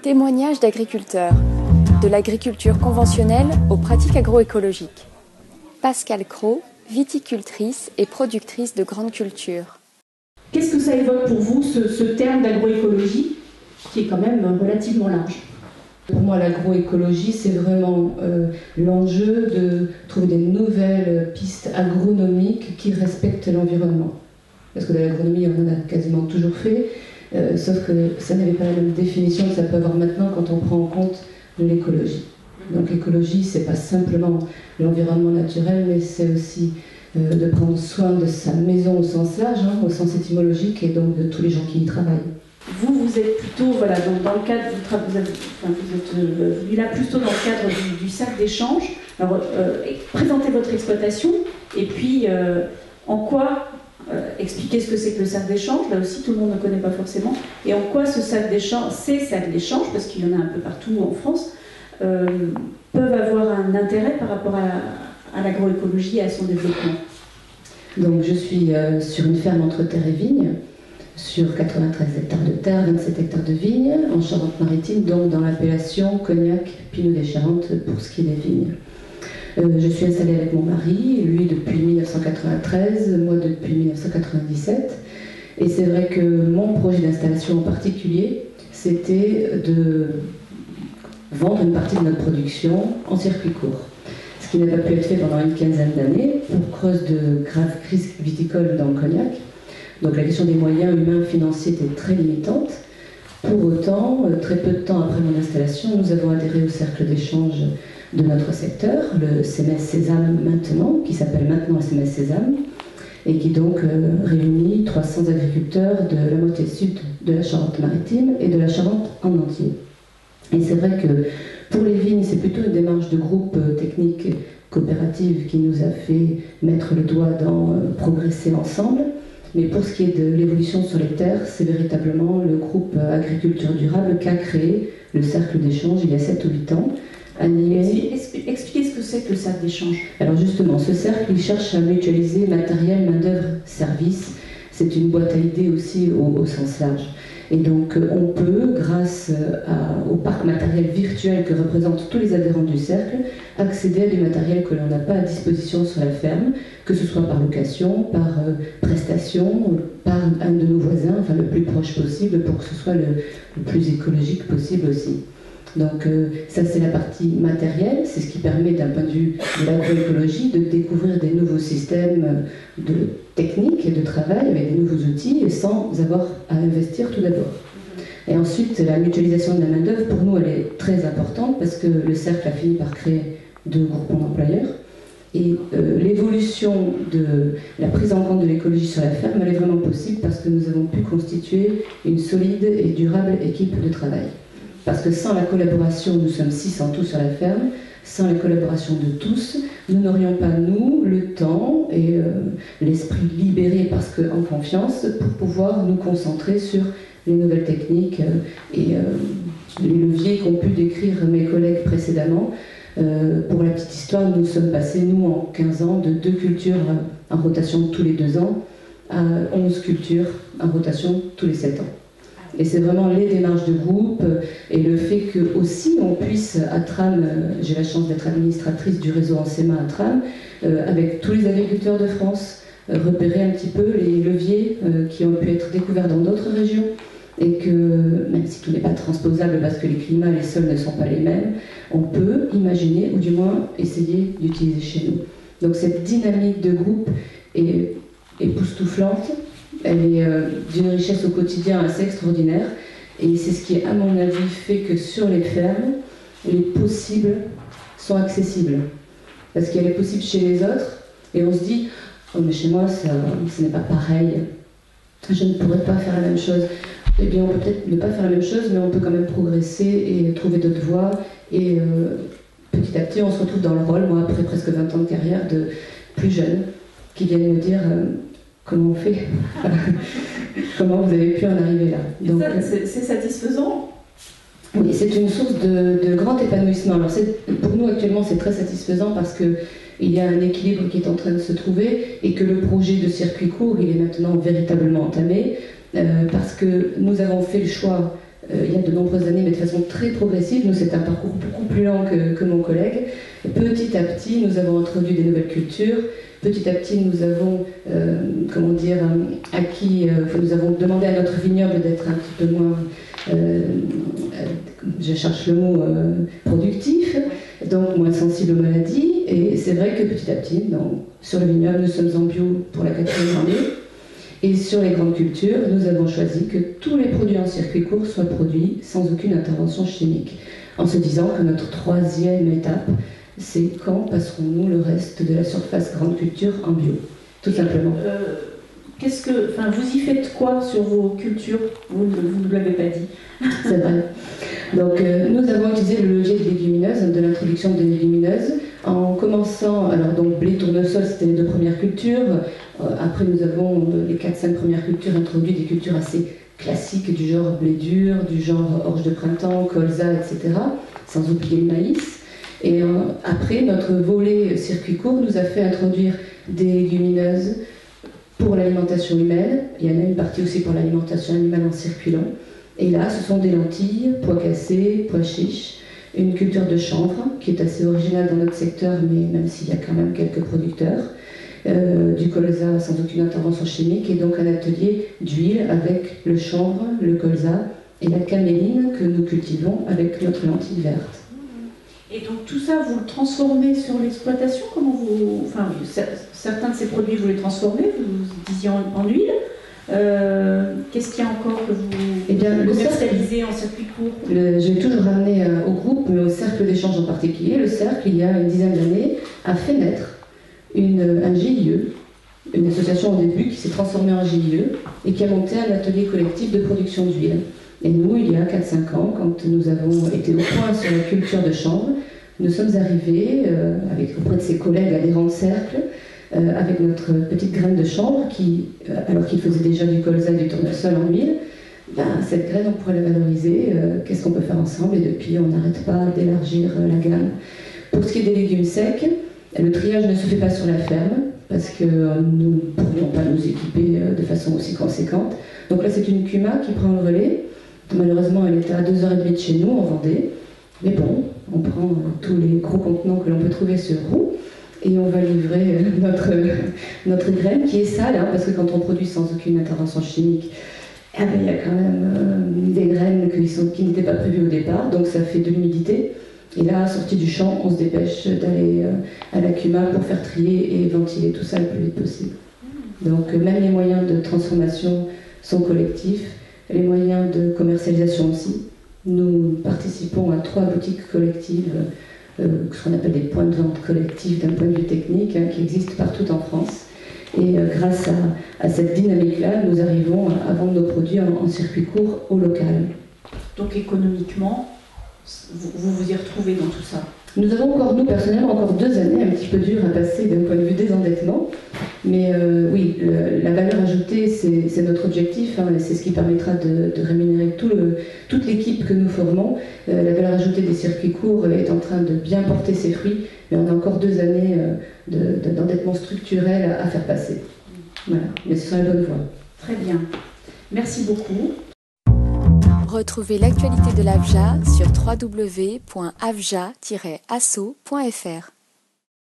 Témoignages d'agriculteurs, de l'agriculture conventionnelle aux pratiques agroécologiques. Pascale Cros, viticultrice et productrice de grandes cultures. Qu'est-ce que ça évoque pour vous, ce terme d'agroécologie, qui est quand même relativement large? Pour moi, l'agroécologie, c'est vraiment l'enjeu de trouver des nouvelles pistes agronomiques qui respectent l'environnement. Parce que de l'agronomie, on en a quasiment toujours fait, sauf que ça n'avait pas la même définition que ça peut avoir maintenant quand on prend en compte de l'écologie. Donc l'écologie, c'est pas simplement l'environnement naturel, mais c'est aussi de prendre soin de sa maison au sens large, au sens étymologique, et donc de tous les gens qui y travaillent. Vous êtes plutôt, voilà, dans le cadre, vous êtes là plutôt dans le cadre du cercle d'échange. Alors, présentez votre exploitation, et puis en quoi, expliquez ce que c'est que le cercle d'échange, là aussi tout le monde ne connaît pas forcément, et en quoi ces cercles d'échange, parce qu'il y en a un peu partout en France, peuvent avoir un intérêt par rapport à l'agroécologie et à son développement. Donc je suis sur une ferme entre terre et vigne, sur 93 hectares de terre, 27 hectares de vignes, en Charente-Maritime, donc dans l'appellation Cognac-Pinot des Charentes pour ce qui est des vignes. Je suis installée avec mon mari, lui depuis 1993, moi depuis 1997. Et c'est vrai que mon projet d'installation en particulier, c'était de vendre une partie de notre production en circuit court. Ce qui n'a pas pu être fait pendant une quinzaine d'années, pour cause de graves crises viticoles dans le Cognac. Donc la question des moyens humains financiers était très limitante. Pour autant, très peu de temps après mon installation, nous avons adhéré au cercle d'échange de notre secteur, le CMS Sésame maintenant, qui s'appelle maintenant le CMS Sésame, et qui donc réunit 300 agriculteurs de la moitié sud de la Charente-Maritime et de la Charente en entier. Et c'est vrai que pour les vignes, c'est plutôt une démarche de groupe technique coopérative qui nous a fait mettre le doigt dans progresser ensemble. Mais pour ce qui est de l'évolution sur les terres, c'est véritablement le groupe Agriculture Durable qui a créé le cercle d'échange il y a 7 ou 8 ans. Expliquez ce que c'est que le cercle d'échange. Alors justement, ce cercle, il cherche à mutualiser matériel, main-d'œuvre, services. C'est une boîte à idées aussi au sens large. Et donc on peut, grâce au parc matériel virtuel que représentent tous les adhérents du cercle, accéder à du matériel que l'on n'a pas à disposition sur la ferme, que ce soit par location, par prestation, par un de nos voisins, enfin le plus proche possible pour que ce soit le plus écologique possible aussi. Donc ça c'est la partie matérielle, c'est ce qui permet d'un point de vue de l'agroécologie de découvrir des nouveaux systèmes de techniques et de travail avec des nouveaux outils et sans avoir à investir tout d'abord. Et ensuite la mutualisation de la main-d'œuvre pour nous elle est très importante parce que le cercle a fini par créer 2 groupements d'employeurs et l'évolution de la prise en compte de l'écologie sur la ferme elle est vraiment possible parce que nous avons pu constituer une solide et durable équipe de travail. Parce que sans la collaboration, nous sommes 6 en tout sur la ferme, sans la collaboration de tous, nous n'aurions pas, nous, le temps et l'esprit libéré parce qu'en confiance pour pouvoir nous concentrer sur les nouvelles techniques et les leviers qu'ont pu décrire mes collègues précédemment. Pour la petite histoire, nous sommes passés, nous, en 15 ans, de 2 cultures en rotation tous les 2 ans à 11 cultures en rotation tous les 7 ans. Et c'est vraiment les démarches de groupe et le fait que aussi on puisse à Tram, j'ai la chance d'être administratrice du réseau Ensema à Tram, avec tous les agriculteurs de France, repérer un petit peu les leviers qui ont pu être découverts dans d'autres régions et que même si tout n'est pas transposable parce que les climats et les sols ne sont pas les mêmes, on peut imaginer ou du moins essayer d'utiliser chez nous. Donc cette dynamique de groupe est époustouflante. Elle est d'une richesse au quotidien assez extraordinaire et c'est ce qui, à mon avis, fait que sur les fermes, les possibles sont accessibles. Parce qu'il y a les possibles chez les autres et on se dit « Oh mais chez moi, ce n'est pas pareil, je ne pourrais pas faire la même chose ». Eh bien, on peut peut-être ne pas faire la même chose, mais on peut quand même progresser et trouver d'autres voies et petit à petit, on se retrouve dans le rôle, moi, après presque 20 ans de carrière, de plus jeunes qui viennent me dire comment on fait comment vous avez pu en arriver là. Donc, c'est satisfaisant. Oui, c'est une source de grand épanouissement. Alors pour nous actuellement c'est très satisfaisant parce qu'il y a un équilibre qui est en train de se trouver et que le projet de circuit court il est maintenant véritablement entamé parce que nous avons fait le choix il y a de nombreuses années, mais de façon très progressive. Nous, c'est un parcours beaucoup plus lent que mon collègue. Et petit à petit, nous avons introduit des nouvelles cultures. Petit à petit, nous avons, nous avons demandé à notre vignoble d'être un petit peu moins, je cherche le mot, productif, donc moins sensible aux maladies. Et c'est vrai que petit à petit, sur le vignoble, nous sommes en bio pour la 4e année. Et sur les grandes cultures, nous avons choisi que tous les produits en circuit court soient produits sans aucune intervention chimique, en se disant que notre 3e étape, c'est quand passerons-nous le reste de la surface grande culture en bio, tout simplement. Vous y faites quoi sur vos cultures? Vous ne l'avez pas dit. C'est vrai. Donc nous avons utilisé le levier des légumineuses, de l'introduction des légumineuses, en commençant, alors donc blé, tournesol, c'était les 2 premières cultures. Après nous avons les 4-5 premières cultures introduit des cultures assez classiques du genre blé dur, du genre orge de printemps, colza, etc., sans oublier le maïs. Et après, notre volet circuit court nous a fait introduire des légumineuses pour l'alimentation humaine. Il y en a une partie aussi pour l'alimentation animale en circuit long. Et là, ce sont des lentilles, pois cassés, pois chiches, une culture de chanvre qui est assez originale dans notre secteur, mais même s'il y a quand même quelques producteurs, du colza sans aucune intervention chimique, et donc un atelier d'huile avec le chanvre, le colza et la caméline que nous cultivons avec notre lentille verte. Et donc tout ça, vous le transformez sur l'exploitation? Certains de ces produits, vous les transformez, vous disiez en huile. Qu'est-ce qu'il y a encore que vous commercialisez en circuit court? Je vais toujours ramener au groupe, mais au Cercle d'échange en particulier. Le Cercle, il y a une dizaine d'années, a fait naître un GIE, une association au début qui s'est transformée en GIE et qui a monté un atelier collectif de production d'huile. Et nous, il y a 4-5 ans, quand nous avons été au point sur la culture de chanvre, nous sommes arrivés, auprès de ses collègues adhérents de Cercle, avec notre petite graine de chanvre qui, alors qu'il faisait déjà du colza et du tournesol en huile, cette graine, on pourrait la valoriser, qu'est-ce qu'on peut faire ensemble? Et depuis, on n'arrête pas d'élargir la gamme. Pour ce qui est des légumes secs, le triage ne se fait pas sur la ferme, parce que nous ne pourrions pas nous équiper de façon aussi conséquente. Donc là, c'est une CUMA qui prend le relais. Malheureusement, elle était à 2h30 de chez nous, en Vendée. Mais bon, on prend tous les gros contenants que l'on peut trouver sur roue et on va livrer notre graine qui est sale, parce que quand on produit sans aucune intervention chimique, il y a quand même des graines qui n'étaient pas prévues au départ, donc ça fait de l'humidité. Et là, sorti du champ, on se dépêche d'aller à la CUMA pour faire trier et ventiler tout ça le plus vite possible. Donc même les moyens de transformation sont collectifs. Les moyens de commercialisation aussi. Nous participons à 3 boutiques collectives, ce qu'on appelle des points de vente collectifs d'un point de vue technique, qui existent partout en France. Et grâce à cette dynamique-là, nous arrivons à vendre nos produits en circuit court au local. Donc économiquement, vous y retrouvez dans tout ça? Nous avons encore, nous personnellement, encore 2 années un petit peu dures à passer d'un point de vue désendettement. Mais oui, la valeur ajoutée, c'est notre objectif, et c'est ce qui permettra de rémunérer toute l'équipe que nous formons. La valeur ajoutée des circuits courts est en train de bien porter ses fruits, mais on a encore 2 années d'endettement structurel à faire passer. Voilà, mais ce sera la bonne voie. Très bien. Merci beaucoup. Retrouvez l'actualité de l'AFJA sur www.afja-asso.fr.